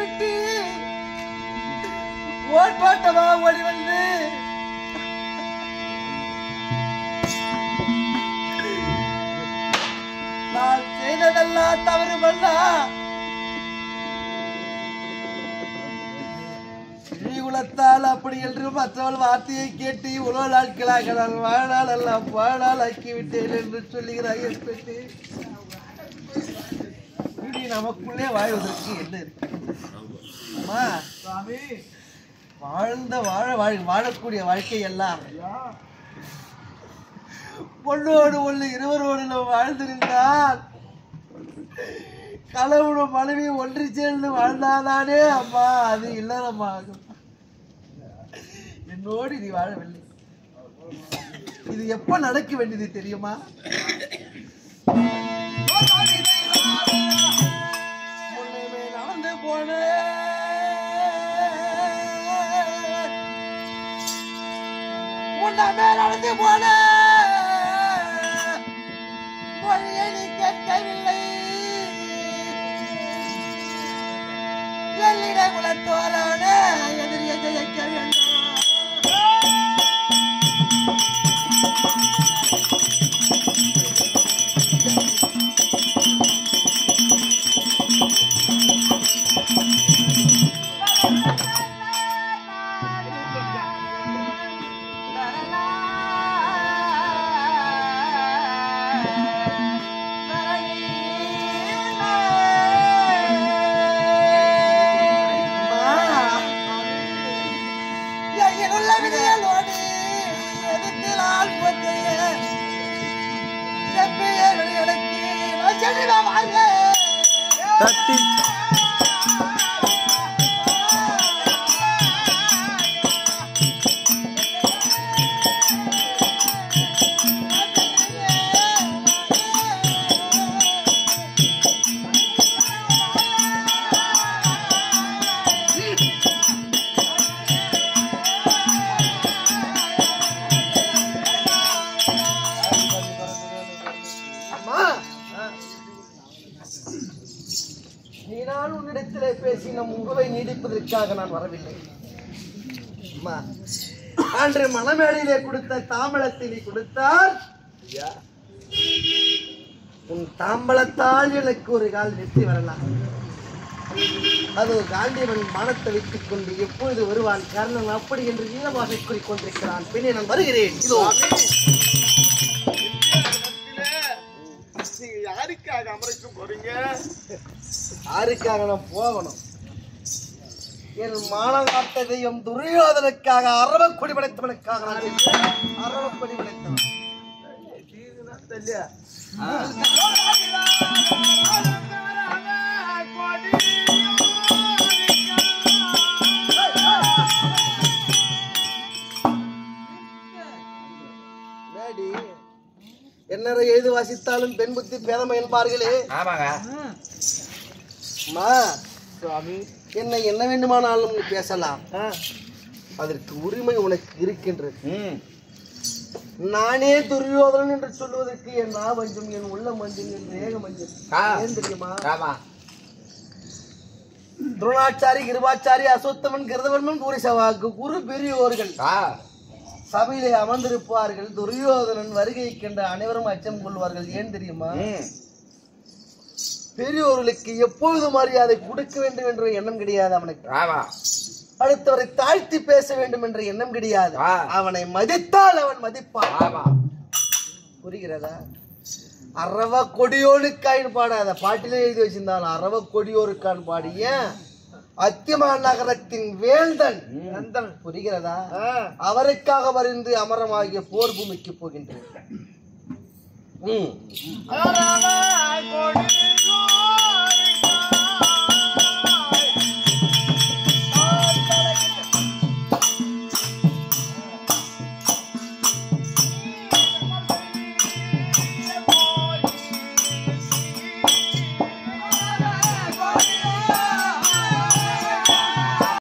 விட்டு ஓட்டமா ஓடி வந்து நான் செய்ததெல்லாம் தவறு பண்ணா குலத்தால் அப்படி என்று மற்றவள் வார்த்தையை கேட்டு உலக நாட்களாக நான் வாழ்நாள் எல்லாம் வாழ்நாள் ஆக்கிவிட்டேன் என்று சொல்லுகிறாய். இனி நமக்குள்ளே வாழ்வதற்கு என்ன இருக்கு? அம்மா சுவாமி, வாழக்கூடிய வாழ்க்கை எல்லாம் ஒன்னோடு ஒன்று இருவரோடு நாம் வாழ்ந்திருந்தால் கணவனும் மனைவி ஒன்று சேர்ந்து வாழ்ந்தாதானே அம்மா அது இல்லறமாகும். என்னோடு நீ வாழவில்லை. இது எப்ப நடக்க வேண்டியது தெரியுமா? நடந்து போன நடந்து போன மொழியை நீ கேட்கவில்லை. எல்லிட குலத்தோரான எதிரியை ஜெயிக்க வேண்டும். நீதான் உன்னிடத்திலே பேசி நம் உறவை நீடிப்பதற்காக நான் வரவில்லை. அன்று மணமேடையிலே கொடுத்த தாம்பலத்தை நீ கொடுத்தால் உன் தாம்பலத்தால் எனக்கு ஒரு கால் வெற்றி வரலாம். அது காந்தியவன் மானத்தை வைத்துக் கொண்டு எப்பொழுது வருவான் காரணம் அப்படி என்று ஈழமாக கூறிக்கொண்டிருக்கிறான். பின்னே நான் வருகிறேன். யாருக்காக அமரைக்கும் போறீங்க? யாருக்காக நான் போகணும்? என் மானம் காட்ட தெய்வம் துரியோதனுக்காக அரவக்கொடி படைத்தவனுக்காக அரவக்கொடி படைத்தவன் என்னரை எழுதி வாசித்தாலும் பெண் புத்தி பேதமை என்பார்களே. சுவாமி, என்னை என்ன வேண்டுமானாலும் நீ பேசலாம். அதற்கு உரிமை உனக்கு இருக்கின்றது. நானே துரியோதனன் என்று சொல்வதற்கு என் நா மஞ்சம், என் உள்ள மஞ்சம், என் ஏக மஞ்சம். ஏன் தெரியுமா? துரோணாச்சாரி, கிருபாச்சாரி, அசோத்தமன், கிருதவர்மன், பூரிசவாக்கு குரு பெரியோர்கள் சபையிலே அமர்ந்திருப்பார்கள். துரியோதனன் வருகை கண்ட அனைவரும் அச்சம் கொள்வார்கள். ஏன் தெரியுமா? பெரியோர்களுக்கு எப்பொழுது மரியாதை கொடுக்க வேண்டும் என்ற எண்ணம் கிடையாது அவனுக்கு. அடுத்தவரை தாழ்த்தி பேச வேண்டும் என்ற எண்ணம் கிடையாது. அவனை மதித்தால் அவன் மதிப்பான். புரிகிறதா? அரவ கொடியோனுக்காயின் பாடாத பாட்டிலே எழுதி வச்சிருந்தான். அரவ கொடியோருக்கான் பாடிய அத்தியமா நகரத்தின் வேந்தன். புரிகிறதா? அவருக்காக வருந்து அமரமாகிய போர் பூமிக்கு போகின்றேன்.